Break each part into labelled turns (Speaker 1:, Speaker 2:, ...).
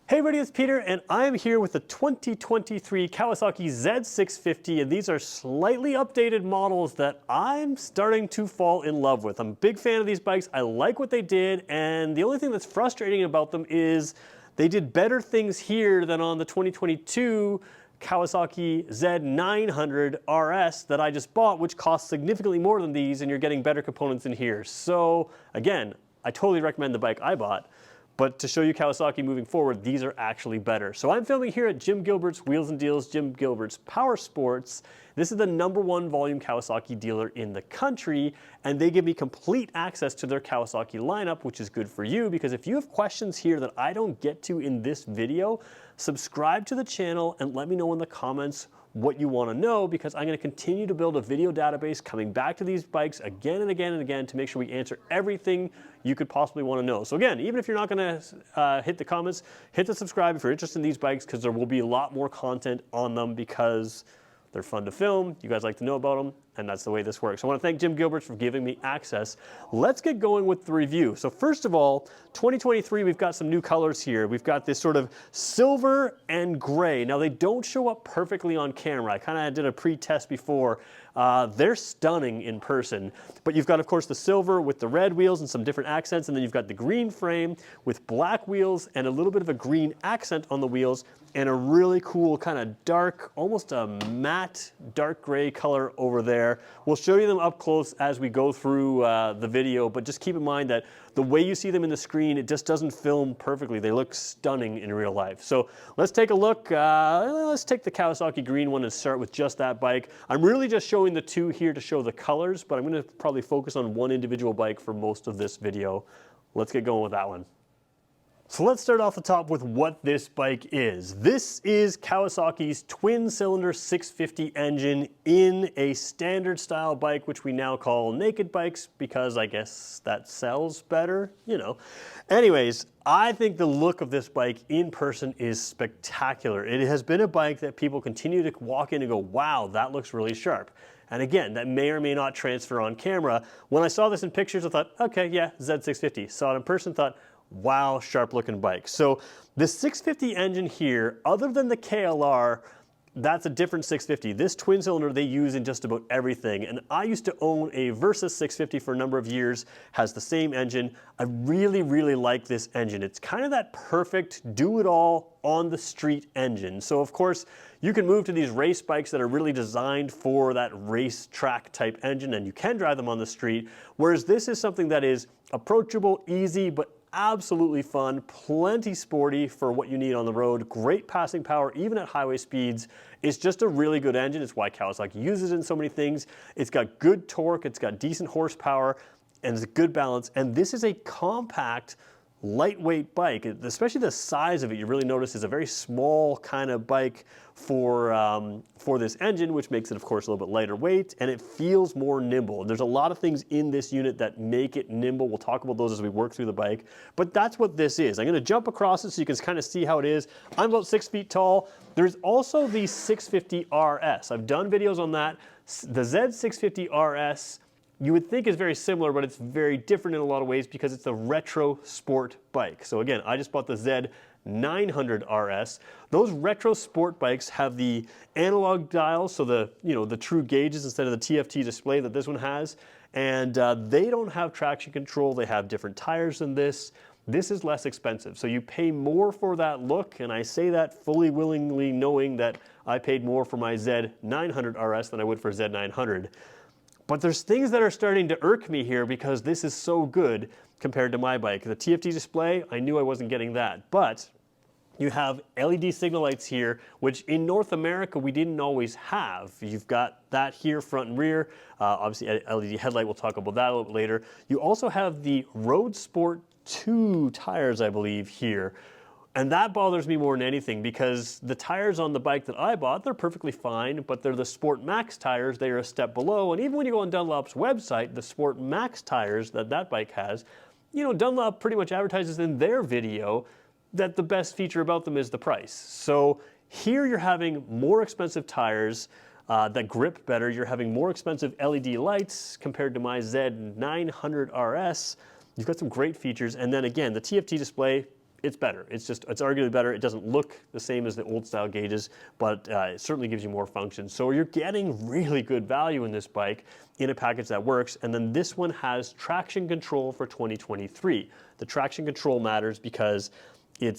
Speaker 1: Hey everybody, it's Peter, and I'm here with the 2023 Kawasaki Z650, and these are slightly updated models that I'm starting to fall in love with. I'm a big fan of these bikes. I like what they did, and the only thing that's frustrating about them is they did better things here than on the 2022 Kawasaki Z900 RS that I just bought, which costs significantly more than these, and you're getting better components in here. So again, I totally recommend the bike I bought. But to show you Kawasaki moving forward, these are actually better. So I'm filming here at Jim Gilbert's Wheels and Deals, Jim Gilbert's Power Sports. This is the #1 volume Kawasaki dealer in the country, and they give me complete access to their Kawasaki lineup, which is good for you, because if you have questions here that I don't get to in this video, subscribe to the channel and let me know in the comments what you want to know, because I'm going to continue to build a video database coming back to these bikes again and again and again to make sure we answer everything you could possibly want to know. So again, even if you're not going to hit the comments, hit the subscribe if you're interested in these bikes, because there will be a lot more content on them because they're fun to film, you guys like to know about them, and that's the way this works. I want to thank Jim Gilbert for giving me access. Let's get going with the review. So first of all, 2023, we've got some new colors here. We've got this sort of silver and gray. Now they don't show up perfectly on camera. I kind of did a pre-test before. They're stunning in person. But you've got, of course, the silver with the red wheels and some different accents, and then you've got the green frame with black wheels and a little bit of a green accent on the wheels, and a really cool kind of dark, almost a matte dark gray color over there. We'll show you them up close as we go through the video, but just keep in mind that the way you see them in the screen, it just doesn't film perfectly. They look stunning in real life. So let's take a look. Let's take the Kawasaki green one and start with just that bike. I'm really just showing the two here to show the colors, but I'm going to probably focus on one individual bike for most of this video. Let's get going with that one. So let's start off the top with what this bike is. This is Kawasaki's twin-cylinder 650 engine in a standard style bike, which we now call naked bikes because I guess that sells better, you know. Anyways, I think the look of this bike in person is spectacular. It has been a bike that people continue to walk in and go, wow, that looks really sharp. And again, that may or may not transfer on camera. When I saw this in pictures, I thought, okay, yeah, Z650. Saw it in person, thought, wow, sharp looking bike. So the 650 engine here, other than the KLR, that's a different 650. This twin cylinder they use in just about everything. And I used to own a Versa 650 for a number of years, has the same engine. I really, really like this engine. It's kind of that perfect do-it-all on the street engine. So of course, you can move to these race bikes that are really designed for that race track type engine, and you can drive them on the street. Whereas this is something that is approachable, easy, but absolutely fun, plenty sporty for what you need on the road, great passing power even at highway speeds. It's just a really good engine. It's why Kawasaki uses it in so many things. It's got good torque, it's got decent horsepower, and it's a good balance. And this is a compact, lightweight bike, especially the size of it. You really notice is a very small kind of bike for this engine, which makes it, of course, a little bit lighter weight, and it feels more nimble. There's a lot of things in this unit that make it nimble. We'll talk about those as we work through the bike, but that's what this is. I'm going to jump across it so you can kind of see how it is. I'm about 6 feet tall. There's also the 650 RS. I've done videos on that. The Z650 RS, you would think is very similar, but it's very different in a lot of ways because it's a retro sport bike. So again, I just bought the Z900 RS. Those retro sport bikes have the analog dials, so the true gauges instead of the TFT display that this one has, and they don't have traction control. They have different tires than this. This is less expensive, so you pay more for that look, and I say that fully willingly knowing that I paid more for my Z900 RS than I would for Z900. But there's things that are starting to irk me here because this is so good compared to my bike. The TFT display, I knew I wasn't getting that, but you have LED signal lights here, which in North America we didn't always have. You've got that here, front and rear. Obviously LED headlight, we'll talk about that a little bit later. You also have the Road Sport 2 tires, I believe, here. And that bothers me more than anything because the tires on the bike that I bought, they're perfectly fine, but they're the Sport Max tires. They are a step below. And even when you go on Dunlop's website, the Sport Max tires that bike has, you know, Dunlop pretty much advertises in their video that the best feature about them is the price. So here you're having more expensive tires that grip better. You're having more expensive LED lights compared to my Z900 RS. You've got some great features. And then again, the TFT display, it's better. It's arguably better. It doesn't look the same as the old style gauges, but it certainly gives you more function. So you're getting really good value in this bike in a package that works. And then this one has traction control for 2023. The traction control matters because it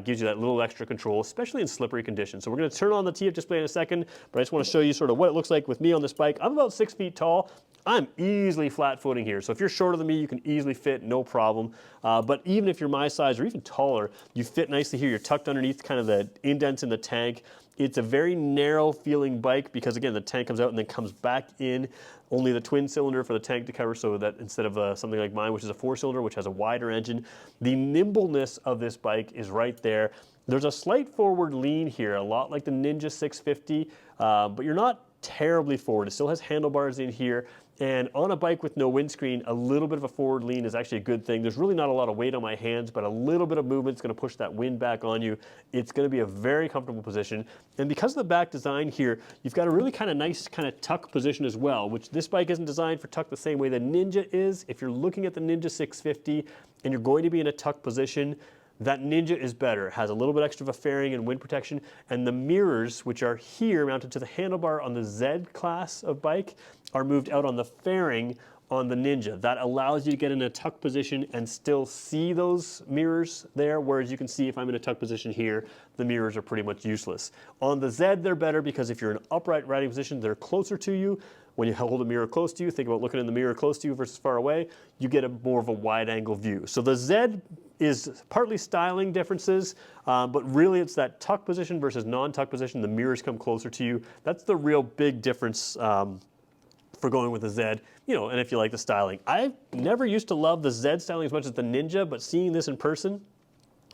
Speaker 1: gives you that little extra control, especially in slippery conditions. So we're going to turn on the TF display in a second, but I just want to show you sort of what it looks like with me on this bike. I'm about 6 feet tall. I'm easily flat footing here. So if you're shorter than me, you can easily fit, no problem. But even if you're my size or even taller, you fit nicely here. You're tucked underneath kind of the indents in the tank. It's a very narrow feeling bike because again, the tank comes out and then comes back in. Only the twin cylinder for the tank to cover, so that instead of something like mine, which is a 4-cylinder, which has a wider engine, the nimbleness of this bike is right there. There's a slight forward lean here, a lot like the Ninja 650, but you're not terribly forward. It still has handlebars in here. And on a bike with no windscreen, a little bit of a forward lean is actually a good thing. There's really not a lot of weight on my hands, but a little bit of movement is going to push that wind back on you. It's going to be a very comfortable position. And because of the back design here, you've got a really kind of nice kind of tuck position as well, which this bike isn't designed for tuck the same way the Ninja is. If you're looking at the Ninja 650 and you're going to be in a tuck position, that Ninja is better. It has a little bit extra of a fairing and wind protection, and the mirrors, which are here mounted to the handlebar on the Z class of bike, are moved out on the fairing on the Ninja. That allows you to get in a tuck position and still see those mirrors there, whereas you can see if I'm in a tuck position here, the mirrors are pretty much useless. On the Z, they're better because if you're in an upright riding position, they're closer to you. When you hold a mirror close to you, think about looking in the mirror close to you versus far away, you get more of a wide angle view. So the Z is partly styling differences, but really it's that tuck position versus non-tuck position. The mirrors come closer to you. That's the real big difference for going with the Z, you know, and if you like the styling. I never used to love the Z styling as much as the Ninja, but seeing this in person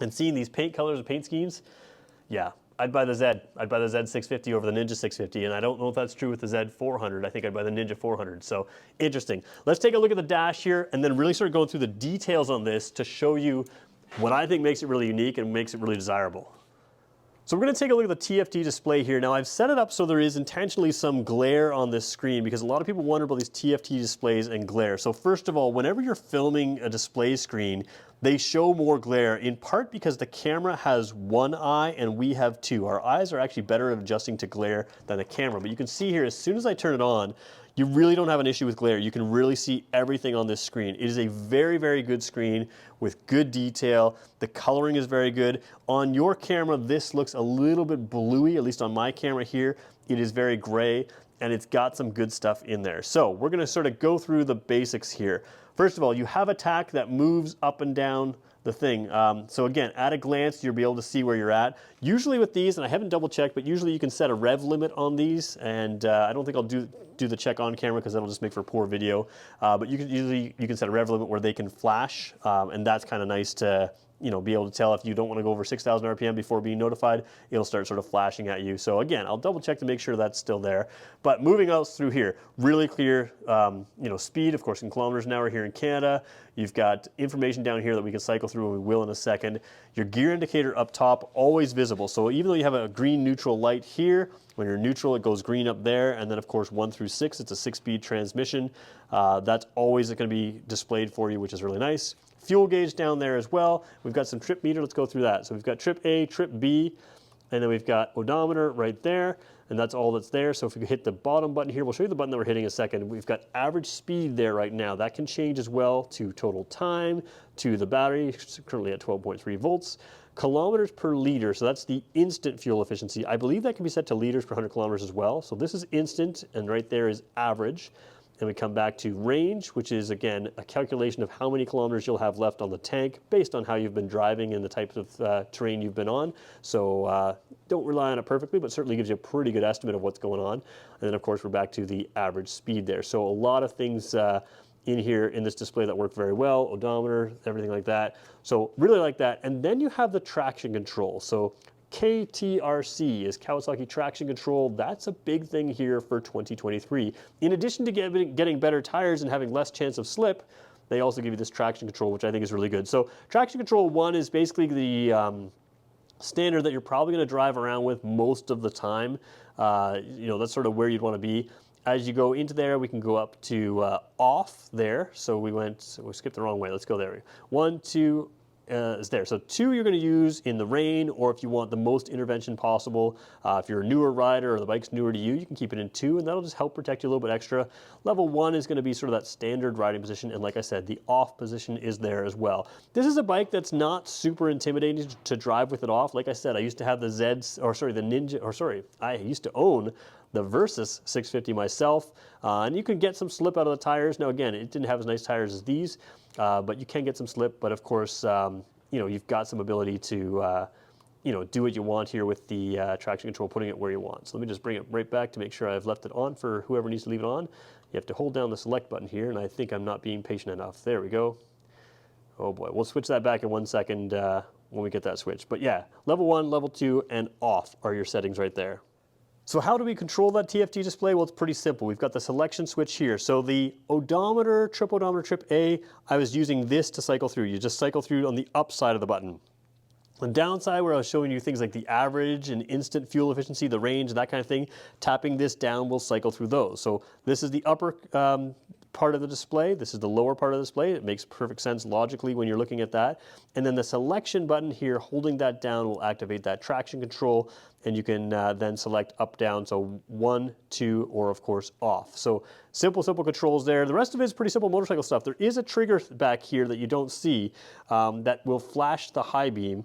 Speaker 1: and seeing these paint colors and paint schemes, yeah, I'd buy the Z. I'd buy the Z650 over the Ninja 650, and I don't know if that's true with the Z400. I think I'd buy the Ninja 400. So interesting. Let's take a look at the dash here and then really start going through the details on this to show you what I think makes it really unique and makes it really desirable. So we're going to take a look at the TFT display here. Now I've set it up so there is intentionally some glare on this screen because a lot of people wonder about these TFT displays and glare. So first of all, whenever you're filming a display screen, they show more glare in part because the camera has one eye and we have two. Our eyes are actually better at adjusting to glare than the camera. But you can see here, as soon as I turn it on, you really don't have an issue with glare. You can really see everything on this screen. It is a very, very good screen with good detail. The coloring is very good. On your camera, this looks a little bit bluey, at least on my camera here. It is very gray, and it's got some good stuff in there. So we're gonna sort of go through the basics here. First of all, you have a tack that moves up and down the thing. So again, at a glance, you'll be able to see where you're at. Usually with these, and I haven't double checked, but usually you can set a rev limit on these, and I don't think I'll do the check on camera because that'll just make for poor video. But you can set a rev limit where they can flash, and that's kind of nice to be able to tell if you don't want to go over 6,000 RPM before being notified, it'll start sort of flashing at you. So again, I'll double check to make sure that's still there. But moving out through here, really clear, speed, of course, in kilometers an hour here in Canada. You've got information down here that we can cycle through, and we will in a second. Your gear indicator up top, always visible. So even though you have a green neutral light here, when you're neutral, it goes green up there. And then of course, 1 through 6, it's a 6-speed transmission. That's always going to be displayed for you, which is really nice. Fuel gauge down there as well. We've got some trip meter. Let's go through that. So we've got trip A, trip B, and then we've got odometer right there, and that's all that's there. So if we hit the bottom button here, we'll show you the button that we're hitting in a second. We've got average speed there right now. That can change as well to total time, to the battery, currently at 12.3 volts. Kilometers per liter, so that's the instant fuel efficiency. I believe that can be set to liters per 100 kilometers as well. So this is instant, and right there is average. And we come back to range, which is, again, a calculation of how many kilometers you'll have left on the tank based on how you've been driving and the types of terrain you've been on. So don't rely on it perfectly, but certainly gives you a pretty good estimate of what's going on. And then, of course, we're back to the average speed there. So a lot of things in here in this display that work very well, odometer, everything like that. So really like that. And then you have the traction control. So KTRC is Kawasaki Traction Control. That's a big thing here for 2023. In addition to getting better tires and having less chance of slip, they also give you this traction control, which I think is really good. So traction control 1 is basically the standard that you're probably going to drive around with most of the time. That's sort of where you'd want to be. As you go into there, we can go up to off there. So we skipped the wrong way. Let's go there. 1, 2, is there. So 2 you're going to use in the rain, or if you want the most intervention possible. If you're a newer rider or the bike's newer to you, you can keep it in 2, and that'll just help protect you a little bit extra. Level 1 is going to be sort of that standard riding position, and like I said, the off position is there as well. This is a bike that's not super intimidating to drive with it off. Like I said, I used to have the I used to own the Versus 650 myself, and you can get some slip out of the tires. Now again, it didn't have as nice tires as these, but you can get some slip, but of course, you know, you've got some ability to, you know, do what you want here with the traction control, putting it where you want. So let me just bring it right back to make sure I've left it on for whoever needs to leave it on. You have to hold down the select button here, and I think I'm not being patient enough. There we go. Oh boy, we'll switch that back in 1 second when we get that switch. But yeah, level 1, level 2, and off are your settings right there. So how do we control that TFT display? Well, it's pretty simple. We've got the selection switch here. So the odometer, trip A, I was using this to cycle through. You just cycle through on the up side of the button. The downside, where I was showing you things like the average and instant fuel efficiency, the range, that kind of thing, tapping this down will cycle through those. So this is the upper part of the display. This is the lower part of the display. It makes perfect sense logically when you're looking at that. And then the selection button here, holding that down will activate that traction control, and you can then select up, down, so 1, 2, or of course off. So simple controls there. The rest of it is pretty simple motorcycle stuff. There is a trigger back here that you don't see that will flash the high beam.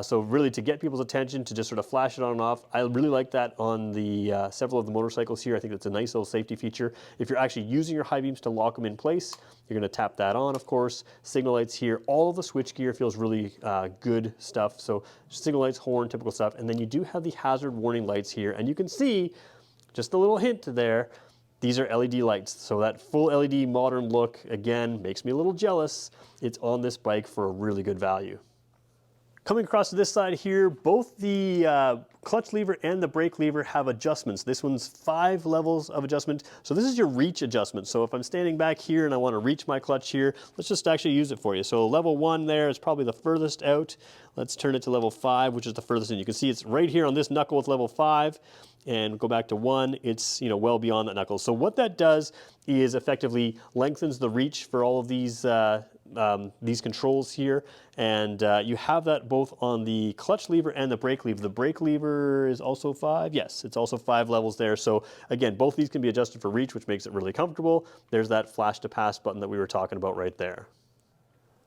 Speaker 1: So really to get people's attention, to just sort of flash it on and off. I really like that on the several of the motorcycles here. I think it's a nice little safety feature. If you're actually using your high beams to lock them in place, you're going to tap that on, of course. Signal lights here. All of the switch gear feels really good stuff. So signal lights, horn, typical stuff. And then you do have the hazard warning lights here. And you can see, just a little hint there, these are LED lights. So that full LED modern look, again, makes me a little jealous. It's on this bike for a really good value. Coming across to this side here, both the clutch lever and the brake lever have adjustments. This one's 5 levels of adjustment. So this is your reach adjustment. So if I'm standing back here and I want to reach my clutch here, let's just actually use it for you. So level 1 there is probably the furthest out. Let's turn it to level 5, which is the furthest in. You can see it's right here on this knuckle with level 5. And go back to 1, it's, you know, well beyond that knuckle. So what that does is effectively lengthens the reach for all of these controls here, and you have that both on the clutch lever and the brake lever. The brake lever is also 5. Yes, it's also 5 levels there. So again, both these can be adjusted for reach, which makes it really comfortable. There's that flash to pass button that we were talking about right there.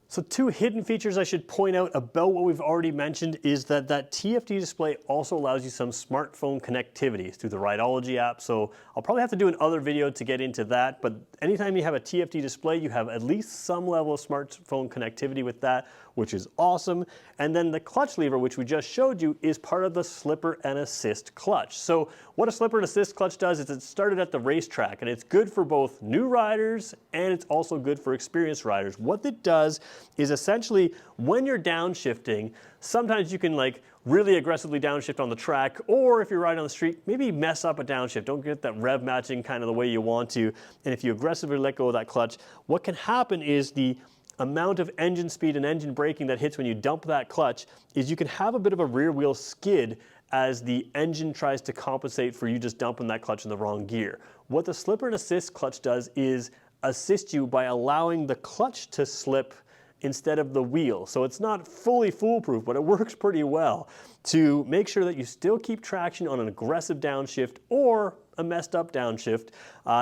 Speaker 1: So 2 hidden features I should point out about what we've already mentioned is that that TFT display also allows you some smartphone connectivity through the Rideology app. So I'll probably have to do another video to get into that, but anytime you have a TFT display, you have at least some level of smartphone connectivity with that, which is awesome. And then the clutch lever, which we just showed you, is part of the slipper and assist clutch. So what a slipper and assist clutch does is it's started at the racetrack, and it's good for both new riders and it's also good for experienced riders. What it does is essentially when you're downshifting, sometimes you can like really aggressively downshift on the track, or if you're riding on the street, maybe mess up a downshift. Don't get that rev matching kind of the way you want to. And if you aggressively let go of that clutch, what can happen is the amount of engine speed and engine braking that hits when you dump that clutch is you can have a bit of a rear wheel skid as the engine tries to compensate for you just dumping that clutch in the wrong gear. What the slipper and assist clutch does is assist you by allowing the clutch to slip instead of the wheel. So it's not fully foolproof, but it works pretty well to make sure that you still keep traction on an aggressive downshift or a messed up downshift.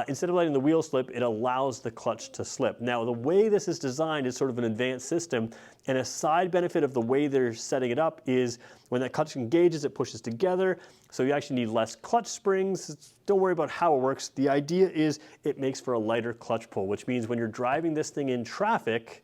Speaker 1: Instead of letting the wheel slip, it allows the clutch to slip. Now, the way this is designed is sort of an advanced system, and a side benefit of the way they're setting it up is when that clutch engages, it pushes together, so you actually need less clutch springs. Don't worry about how it works. The idea is it makes for a lighter clutch pull, which means when you're driving this thing in traffic,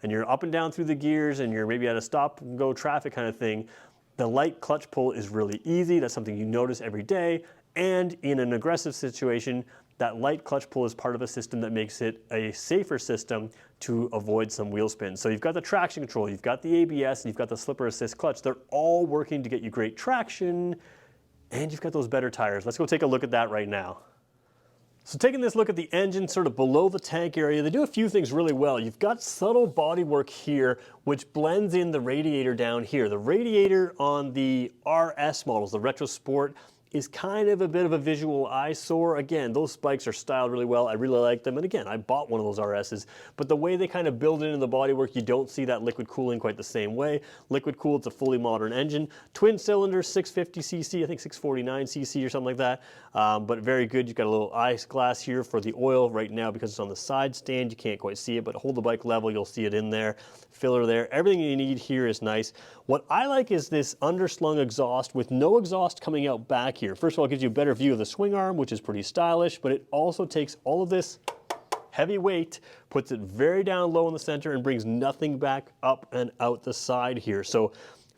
Speaker 1: and you're up and down through the gears and you're maybe at a stop and go traffic kind of thing, the light clutch pull is really easy. That's something you notice every day. And in an aggressive situation, that light clutch pull is part of a system that makes it a safer system to avoid some wheel spin. So you've got the traction control, you've got the ABS, and you've got the slipper assist clutch. They're all working to get you great traction, and you've got those better tires. Let's go take a look at that right now. So taking this look at the engine sort of below the tank area, they do a few things really well. You've got subtle bodywork here, which blends in the radiator down here. The radiator on the RS models, the Retro Sport, is kind of a bit of a visual eyesore. Again, those bikes are styled really well. I really like them. And again, I bought one of those RSs, but the way they kind of build it into the bodywork, you don't see that liquid cooling quite the same way. Liquid cooled, it's a fully modern engine. Twin cylinder, 650cc, I think 649cc or something like that. But very good. You've got a little ice glass here for the oil right now because it's on the side stand. You can't quite see it, but hold the bike level, you'll see it in there. Filler there. Everything you need here is nice. What I like is this underslung exhaust with no exhaust coming out back here. First of all, it gives you a better view of the swing arm, which is pretty stylish, but it also takes all of this heavy weight, puts it very down low in the center and brings nothing back up and out the side here. So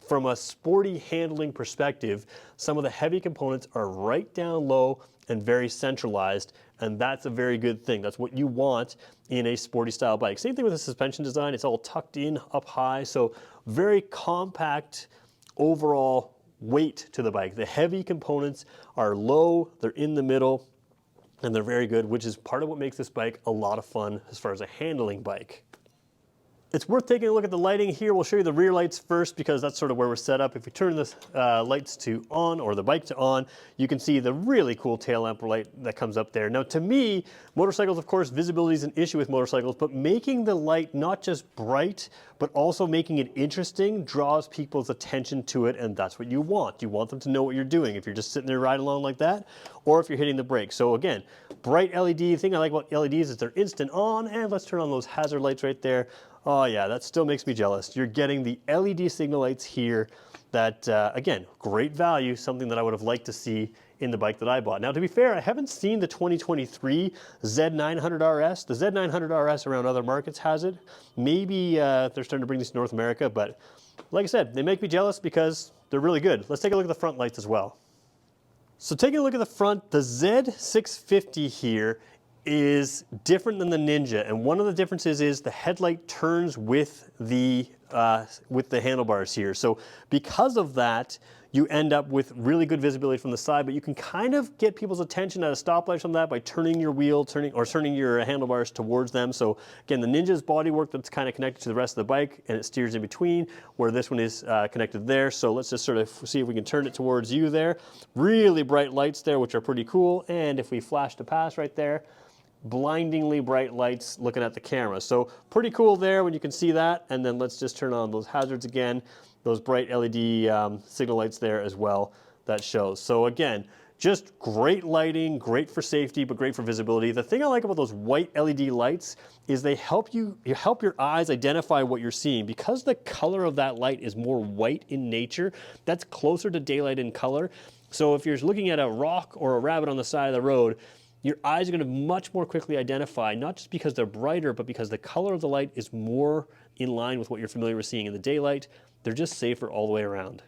Speaker 1: from a sporty handling perspective, some of the heavy components are right down low and very centralized, and that's a very good thing. That's what you want in a sporty style bike. Same thing with the suspension design. It's all tucked in up high, so very compact overall weight to the bike. The heavy components are low, they're in the middle, and they're very good, which is part of what makes this bike a lot of fun as far as a handling bike. It's worth taking a look at the lighting here. We'll show you the rear lights first because that's sort of where we're set up. If we turn the lights to on, or the bike to on, you can see the really cool tail lamp light that comes up there. Now to me, motorcycles, of course, visibility is an issue with motorcycles, but making the light not just bright, but also making it interesting draws people's attention to it, and that's what you want. You want them to know what you're doing if you're just sitting there riding along like that, or if you're hitting the brakes. So again, bright LED. The thing I like about LEDs is they're instant on, and let's turn on those hazard lights right there. Oh yeah, that still makes me jealous. You're getting the LED signal lights here that, again, great value, something that I would have liked to see in the bike that I bought. Now, to be fair, I haven't seen the 2023 Z900RS. The Z900RS around other markets has it. Maybe they're starting to bring this to North America, but like I said, they make me jealous because they're really good. Let's take a look at the front lights as well. So taking a look at the front, the Z650 here is different than the Ninja, and one of the differences is the headlight turns with the handlebars here. So because of that, you end up with really good visibility from the side, but you can kind of get people's attention at a stoplight from that by turning your wheel, turning your handlebars towards them. So again, the Ninja's bodywork that's kind of connected to the rest of the bike, and it steers in between, where this one is connected there. So let's just sort of see if we can turn it towards you there. Really bright lights there, which are pretty cool. And if we flash to pass right there, blindingly bright lights looking at the camera. So pretty cool there when you can see that. And then let's just turn on those hazards again. Those bright LED signal lights there as well, that shows. So again, just great lighting, great for safety, but great for visibility. The thing I like about those white LED lights is they help your eyes identify what you're seeing. Because the color of that light is more white in nature, that's closer to daylight in color. So if you're looking at a rock or a rabbit on the side of the road, your eyes are going to much more quickly identify, not just because they're brighter, but because the color of the light is more in line with what you're familiar with seeing in the daylight. They're just safer all the way around.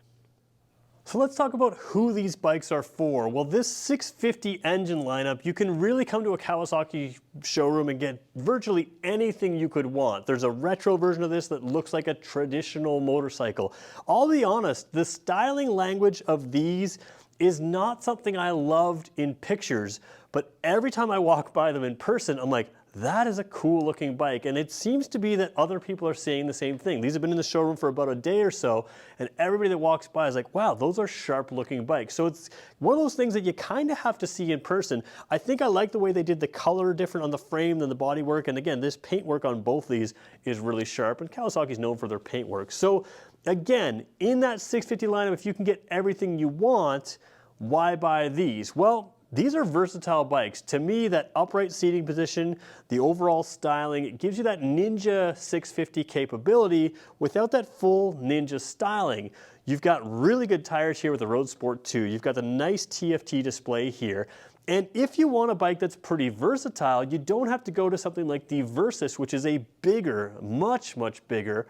Speaker 1: So let's talk about who these bikes are for. Well, this 650 engine lineup, you can really come to a Kawasaki showroom and get virtually anything you could want. There's a retro version of this that looks like a traditional motorcycle. I'll be honest, the styling language of these is not something I loved in pictures, but every time I walk by them in person, I'm like, that is a cool looking bike. And it seems to be that other people are saying the same thing. These have been in the showroom for about a day or so, and everybody that walks by is like, wow, those are sharp looking bikes. So it's one of those things that you kind of have to see in person. I think I like the way they did the color different on the frame than the bodywork. And again, this paintwork on both these is really sharp, and Kawasaki's known for their paintwork. So again, in that 650 lineup, if you can get everything you want, why buy these? Well, these are versatile bikes. To me, that upright seating position, the overall styling, it gives you that Ninja 650 capability without that full Ninja styling. You've got really good tires here with the Road Sport 2. You've got the nice TFT display here. And if you want a bike that's pretty versatile, you don't have to go to something like the Versys, which is a bigger, much bigger,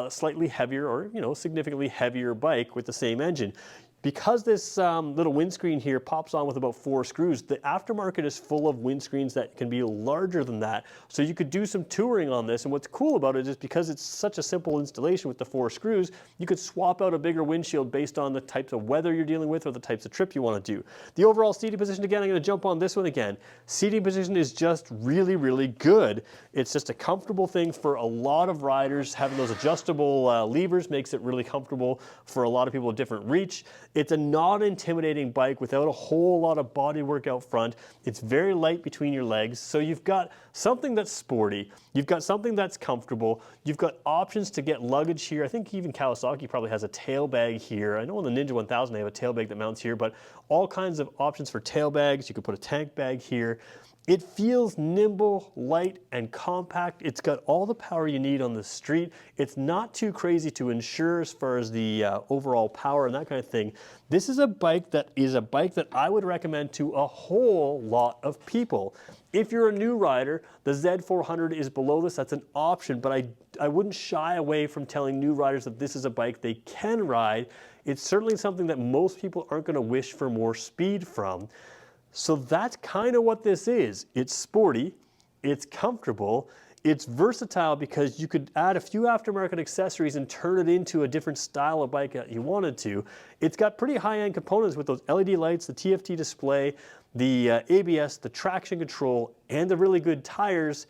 Speaker 1: slightly heavier or, significantly heavier bike with the same engine. Because this little windscreen here pops on with about 4 screws, the aftermarket is full of windscreens that can be larger than that. So you could do some touring on this, and what's cool about it is because it's such a simple installation with the 4 screws, you could swap out a bigger windshield based on the types of weather you're dealing with or the types of trip you want to do. The overall seating position, again, I'm going to jump on this one again. Seating position is just really good. It's just a comfortable thing for a lot of riders. Having those adjustable levers makes it really comfortable for a lot of people with different reach. It's a non-intimidating bike without a whole lot of bodywork out front. It's very light between your legs, so you've got something that's sporty, you've got something that's comfortable, you've got options to get luggage here. I think even Kawasaki probably has a tail bag here. I know on the Ninja 1000 they have a tail bag that mounts here, but all kinds of options for tail bags. You could put a tank bag here. It feels nimble, light, and compact. It's got all the power you need on the street. It's not too crazy to insure as far as the overall power and that kind of thing. This is a bike that I would recommend to a whole lot of people. If you're a new rider, the Z400 is below this. That's an option, but I wouldn't shy away from telling new riders that this is a bike they can ride. It's certainly something that most people aren't going to wish for more speed from. So that's kind of what this is. It's sporty, it's comfortable, it's versatile because you could add a few aftermarket accessories and turn it into a different style of bike that you wanted to. It's got pretty high-end components with those LED lights, the TFT display, the ABS, the traction control, and the really good tires.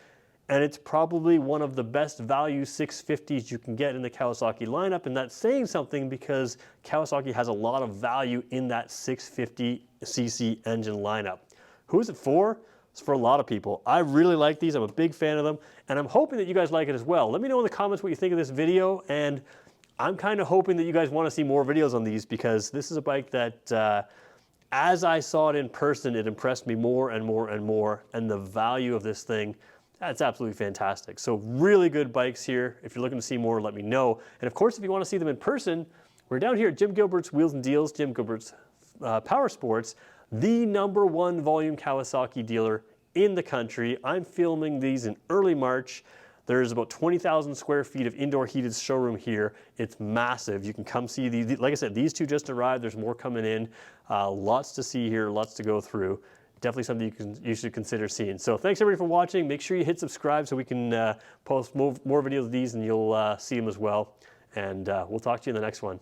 Speaker 1: And it's probably one of the best value 650s you can get in the Kawasaki lineup. And that's saying something because Kawasaki has a lot of value in that 650cc engine lineup. Who is it for? It's for a lot of people. I really like these. I'm a big fan of them. And I'm hoping that you guys like it as well. Let me know in the comments what you think of this video. And I'm kind of hoping that you guys want to see more videos on these because this is a bike that, as I saw it in person, it impressed me more and more and more. And the value of this thing, that's absolutely fantastic. So really good bikes here. If you're looking to see more, let me know. And of course, if you want to see them in person, we're down here at Jim Gilbert's Wheels and Deals, Jim Gilbert's Power Sports, the #1 volume Kawasaki dealer in the country. I'm filming these in early March. There's about 20,000 square feet of indoor heated showroom here. It's massive. You can come see these. Like I said, these two just arrived. There's more coming in. Lots to see here, lots to go through. Definitely something you should consider seeing. So thanks everybody for watching. Make sure you hit subscribe so we can post more videos of these and you'll see them as well. And we'll talk to you in the next one.